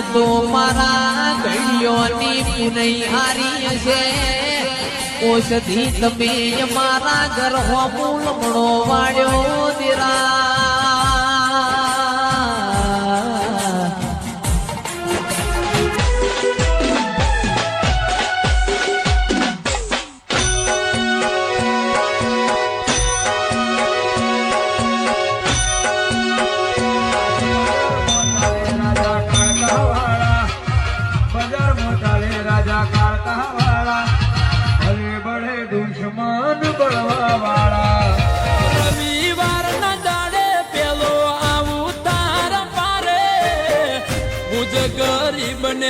તો મારા ઘડીઓની પુનઈ હારી છે ઓષધી તમે મારા ઘર હોમું લમણો વાળ્યો દીરા દુશ્મન બળવા વાળા રવિવાર ના દાડે પેલો આવું તાર પારે મુજ ગરીબ ને